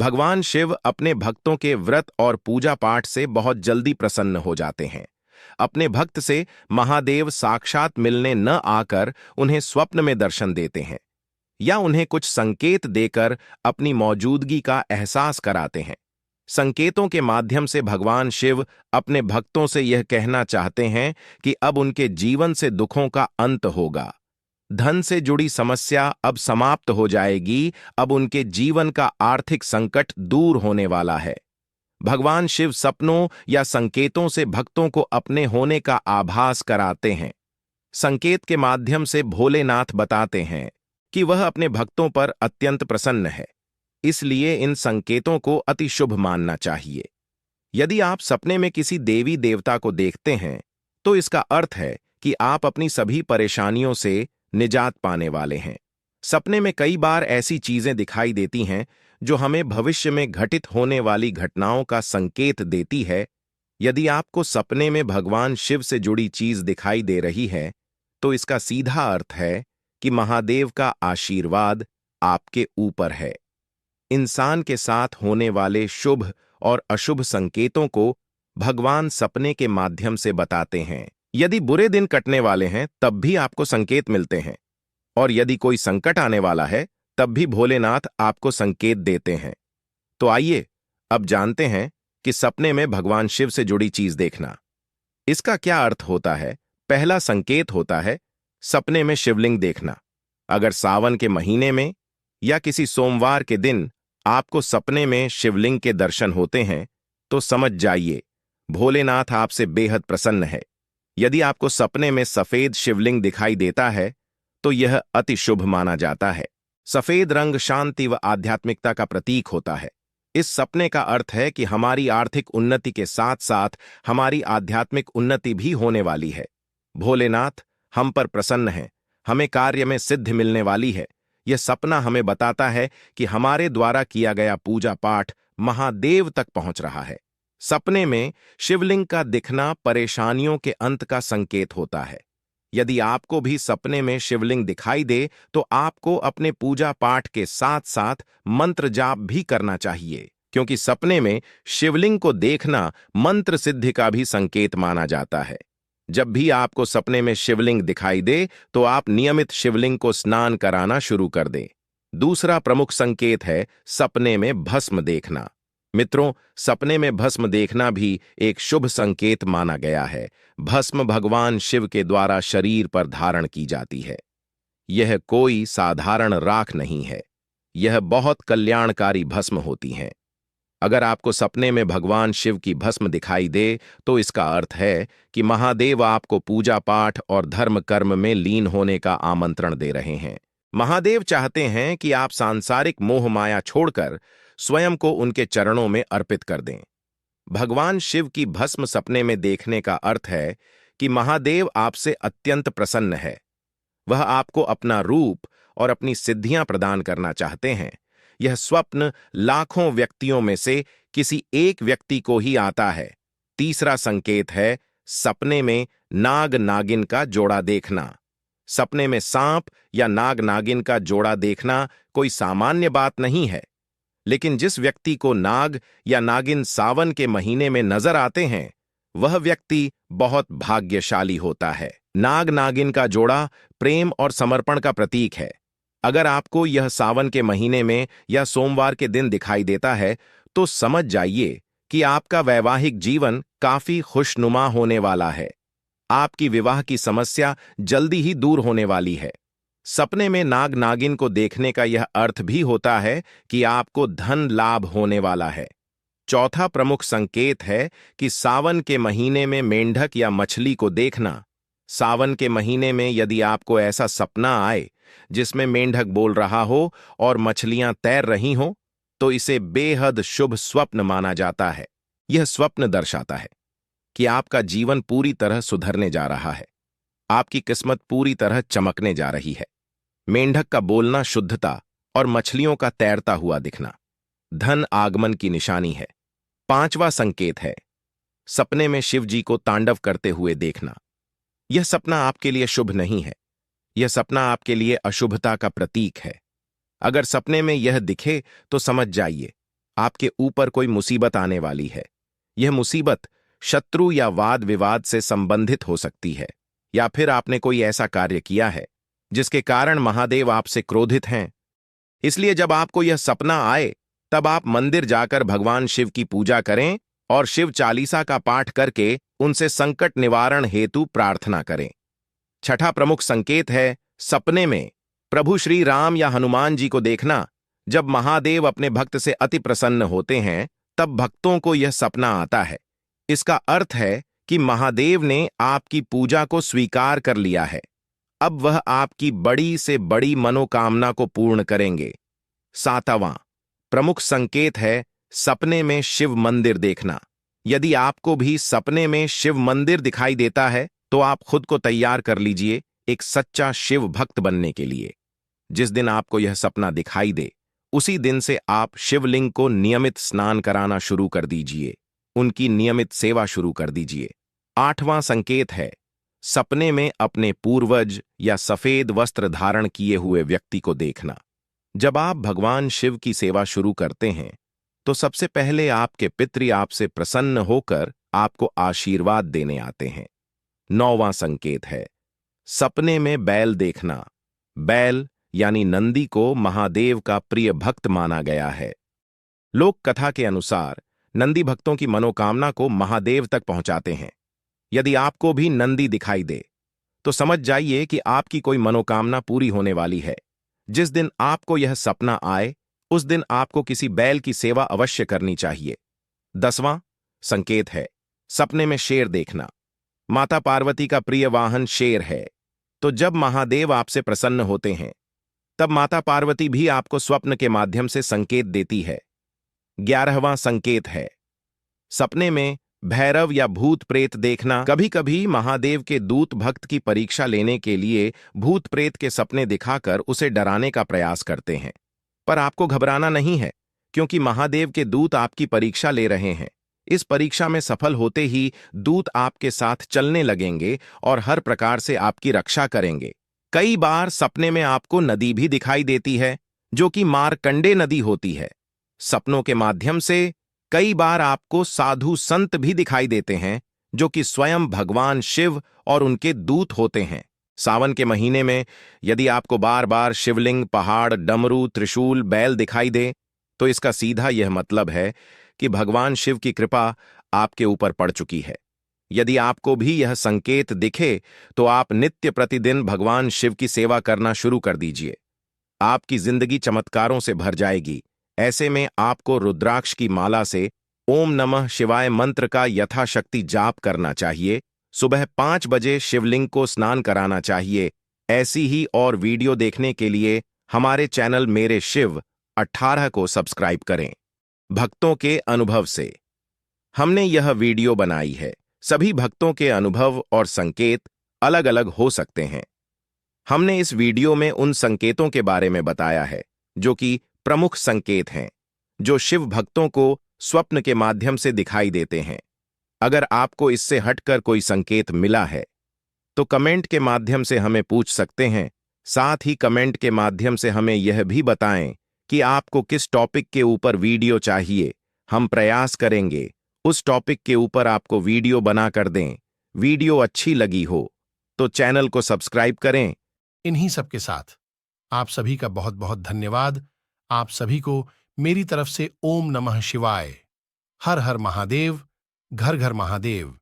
भगवान शिव अपने भक्तों के व्रत और पूजा पाठ से बहुत जल्दी प्रसन्न हो जाते हैं। अपने भक्त से महादेव साक्षात मिलने न आकर उन्हें स्वप्न में दर्शन देते हैं या उन्हें कुछ संकेत देकर अपनी मौजूदगी का एहसास कराते हैं। संकेतों के माध्यम से भगवान शिव अपने भक्तों से यह कहना चाहते हैं कि अब उनके जीवन से दुखों का अंत होगा। धन से जुड़ी समस्या अब समाप्त हो जाएगी। अब उनके जीवन का आर्थिक संकट दूर होने वाला है। भगवान शिव सपनों या संकेतों से भक्तों को अपने होने का आभास कराते हैं। संकेत के माध्यम से भोलेनाथ बताते हैं कि वह अपने भक्तों पर अत्यंत प्रसन्न है, इसलिए इन संकेतों को अति शुभ मानना चाहिए। यदि आप सपने में किसी देवी देवता को देखते हैं तो इसका अर्थ है कि आप अपनी सभी परेशानियों से निजात पाने वाले हैं। सपने में कई बार ऐसी चीजें दिखाई देती हैं जो हमें भविष्य में घटित होने वाली घटनाओं का संकेत देती है। यदि आपको सपने में भगवान शिव से जुड़ी चीज दिखाई दे रही है तो इसका सीधा अर्थ है कि महादेव का आशीर्वाद आपके ऊपर है। इंसान के साथ होने वाले शुभ और अशुभ संकेतों को भगवान सपने के माध्यम से बताते हैं। यदि बुरे दिन कटने वाले हैं तब भी आपको संकेत मिलते हैं, और यदि कोई संकट आने वाला है तब भी भोलेनाथ आपको संकेत देते हैं। तो आइए अब जानते हैं कि सपने में भगवान शिव से जुड़ी चीज देखना, इसका क्या अर्थ होता है। पहला संकेत होता है सपने में शिवलिंग देखना। अगर सावन के महीने में या किसी सोमवार के दिन आपको सपने में शिवलिंग के दर्शन होते हैं तो समझ जाइए भोलेनाथ आपसे बेहद प्रसन्न है। यदि आपको सपने में सफेद शिवलिंग दिखाई देता है तो यह अति शुभ माना जाता है। सफेद रंग शांति व आध्यात्मिकता का प्रतीक होता है। इस सपने का अर्थ है कि हमारी आर्थिक उन्नति के साथ साथ हमारी आध्यात्मिक उन्नति भी होने वाली है। भोलेनाथ हम पर प्रसन्न हैं, हमें कार्य में सिद्धि मिलने वाली है। यह सपना हमें बताता है कि हमारे द्वारा किया गया पूजा पाठ महादेव तक पहुंच रहा है। सपने में शिवलिंग का दिखना परेशानियों के अंत का संकेत होता है। यदि आपको भी सपने में शिवलिंग दिखाई दे तो आपको अपने पूजा पाठ के साथ साथ मंत्र जाप भी करना चाहिए, क्योंकि सपने में शिवलिंग को देखना मंत्र सिद्धि का भी संकेत माना जाता है। जब भी आपको सपने में शिवलिंग दिखाई दे तो आप नियमित शिवलिंग को स्नान कराना शुरू कर दें। दूसरा प्रमुख संकेत है सपने में भस्म देखना। मित्रों, सपने में भस्म देखना भी एक शुभ संकेत माना गया है। भस्म भगवान शिव के द्वारा शरीर पर धारण की जाती है। यह कोई साधारण राख नहीं है, यह बहुत कल्याणकारी भस्म होती है। अगर आपको सपने में भगवान शिव की भस्म दिखाई दे तो इसका अर्थ है कि महादेव आपको पूजा पाठ और धर्म कर्म में लीन होने का आमंत्रण दे रहे हैं। महादेव चाहते हैं कि आप सांसारिक मोह माया छोड़कर स्वयं को उनके चरणों में अर्पित कर दें। भगवान शिव की भस्म सपने में देखने का अर्थ है कि महादेव आपसे अत्यंत प्रसन्न है। वह आपको अपना रूप और अपनी सिद्धियां प्रदान करना चाहते हैं। यह स्वप्न लाखों व्यक्तियों में से किसी एक व्यक्ति को ही आता है। तीसरा संकेत है सपने में नाग नागिन का जोड़ा देखना। सपने में सांप या नाग नागिन का जोड़ा देखना कोई सामान्य बात नहीं है, लेकिन जिस व्यक्ति को नाग या नागिन सावन के महीने में नजर आते हैं वह व्यक्ति बहुत भाग्यशाली होता है। नाग नागिन का जोड़ा प्रेम और समर्पण का प्रतीक है। अगर आपको यह सावन के महीने में या सोमवार के दिन दिखाई देता है तो समझ जाइए कि आपका वैवाहिक जीवन काफी खुशनुमा होने वाला है। आपकी विवाह की समस्या जल्दी ही दूर होने वाली है। सपने में नाग नागिन को देखने का यह अर्थ भी होता है कि आपको धन लाभ होने वाला है। चौथा प्रमुख संकेत है कि सावन के महीने में मेंढक या मछली को देखना। सावन के महीने में यदि आपको ऐसा सपना आए जिसमें मेंढक बोल रहा हो और मछलियां तैर रही हों तो इसे बेहद शुभ स्वप्न माना जाता है। यह स्वप्न दर्शाता है कि आपका जीवन पूरी तरह सुधरने जा रहा है, आपकी किस्मत पूरी तरह चमकने जा रही है। मेंढक का बोलना शुद्धता और मछलियों का तैरता हुआ दिखना धन आगमन की निशानी है। पांचवा संकेत है सपने में शिव जी को तांडव करते हुए देखना। यह सपना आपके लिए शुभ नहीं है, यह सपना आपके लिए अशुभता का प्रतीक है। अगर सपने में यह दिखे तो समझ जाइए आपके ऊपर कोई मुसीबत आने वाली है। यह मुसीबत शत्रु या वाद विवाद से संबंधित हो सकती है, या फिर आपने कोई ऐसा कार्य किया है जिसके कारण महादेव आपसे क्रोधित हैं। इसलिए जब आपको यह सपना आए, तब आप मंदिर जाकर भगवान शिव की पूजा करें और शिव चालीसा का पाठ करके उनसे संकट निवारण हेतु प्रार्थना करें। छठा प्रमुख संकेत है सपने में प्रभु श्री राम या हनुमान जी को देखना। जब महादेव अपने भक्त से अति प्रसन्न होते हैं, तब भक्तों को यह सपना आता है। इसका अर्थ है कि महादेव ने आपकी पूजा को स्वीकार कर लिया है। अब वह आपकी बड़ी से बड़ी मनोकामना को पूर्ण करेंगे। सातवां प्रमुख संकेत है सपने में शिव मंदिर देखना। यदि आपको भी सपने में शिव मंदिर दिखाई देता है, तो आप खुद को तैयार कर लीजिए एक सच्चा शिव भक्त बनने के लिए। जिस दिन आपको यह सपना दिखाई दे, उसी दिन से आप शिवलिंग को नियमित स्नान कराना शुरू कर दीजिए, उनकी नियमित सेवा शुरू कर दीजिए। आठवां संकेत है सपने में अपने पूर्वज या सफेद वस्त्र धारण किए हुए व्यक्ति को देखना। जब आप भगवान शिव की सेवा शुरू करते हैं, तो सबसे पहले आपके पितृ आपसे प्रसन्न होकर आपको आशीर्वाद देने आते हैं। नौवां संकेत है सपने में बैल देखना। बैल यानी नंदी को महादेव का प्रिय भक्त माना गया है। लोक कथा के अनुसार नंदी भक्तों की मनोकामना को महादेव तक पहुंचाते हैं। यदि आपको भी नंदी दिखाई दे, तो समझ जाइए कि आपकी कोई मनोकामना पूरी होने वाली है। जिस दिन आपको यह सपना आए, उस दिन आपको किसी बैल की सेवा अवश्य करनी चाहिए। 10वां संकेत है सपने में शेर देखना। माता पार्वती का प्रिय वाहन शेर है, तो जब महादेव आपसे प्रसन्न होते हैं, तब माता पार्वती भी आपको स्वप्न के माध्यम से संकेत देती है। 11वां संकेत है सपने में भैरव या भूत प्रेत देखना। कभी कभी महादेव के दूत भक्त की परीक्षा लेने के लिए भूत प्रेत के सपने दिखाकर उसे डराने का प्रयास करते हैं, पर आपको घबराना नहीं है, क्योंकि महादेव के दूत आपकी परीक्षा ले रहे हैं। इस परीक्षा में सफल होते ही दूत आपके साथ चलने लगेंगे और हर प्रकार से आपकी रक्षा करेंगे। कई बार सपने में आपको नदी भी दिखाई देती है, जो कि मार्कंडे नदी होती है। सपनों के माध्यम से कई बार आपको साधु संत भी दिखाई देते हैं, जो कि स्वयं भगवान शिव और उनके दूत होते हैं। सावन के महीने में यदि आपको बार बार शिवलिंग, पहाड़, डमरू, त्रिशूल, बैल दिखाई दे, तो इसका सीधा यह मतलब है कि भगवान शिव की कृपा आपके ऊपर पड़ चुकी है। यदि आपको भी यह संकेत दिखे, तो आप नित्य प्रतिदिन भगवान शिव की सेवा करना शुरू कर दीजिए। आपकी जिंदगी चमत्कारों से भर जाएगी। ऐसे में आपको रुद्राक्ष की माला से ओम नमः शिवाय मंत्र का यथाशक्ति जाप करना चाहिए। सुबह 5 बजे शिवलिंग को स्नान कराना चाहिए। ऐसी ही और वीडियो देखने के लिए हमारे चैनल मेरे शिव 18 को सब्सक्राइब करें। भक्तों के अनुभव से हमने यह वीडियो बनाई है। सभी भक्तों के अनुभव और संकेत अलग अलग हो सकते हैं। हमने इस वीडियो में उन संकेतों के बारे में बताया है जो कि प्रमुख संकेत हैं, जो शिव भक्तों को स्वप्न के माध्यम से दिखाई देते हैं। अगर आपको इससे हटकर कोई संकेत मिला है, तो कमेंट के माध्यम से हमें पूछ सकते हैं। साथ ही कमेंट के माध्यम से हमें यह भी बताएं कि आपको किस टॉपिक के ऊपर वीडियो चाहिए। हम प्रयास करेंगे उस टॉपिक के ऊपर आपको वीडियो बना कर दें। वीडियो अच्छी लगी हो तो चैनल को सब्सक्राइब करें। इन्हीं सब के साथ आप सभी का बहुत बहुत धन्यवाद। आप सभी को मेरी तरफ से ओम नमः शिवाय। हर हर महादेव, घर घर महादेव।